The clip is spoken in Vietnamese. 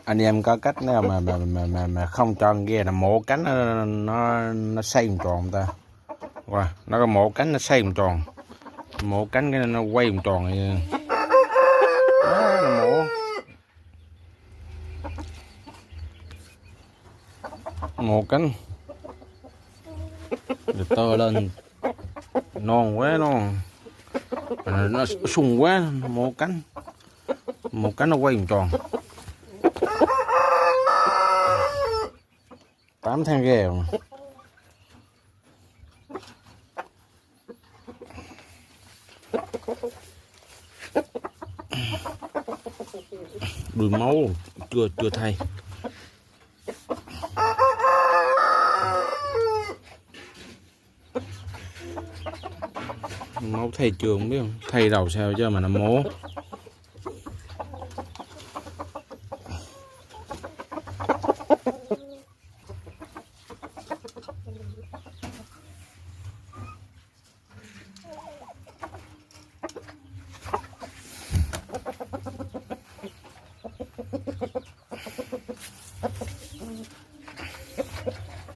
Anh em có cách nào mà không cho con ghe là mổ cánh nó xoay vòng tròn ta. Wow, nó có mổ cánh nó xoay vòng tròn, mổ cánh cái nó quay vòng tròn này. Đó, nó mổ cánh được to lên non quá, nó sung quá, mổ cánh nó quay vòng tròn. 8 tháng ghe rồi. Đuôi máu chưa thay. Máu thay chưa không biết, không thay đầu sao chứ mà nó mố.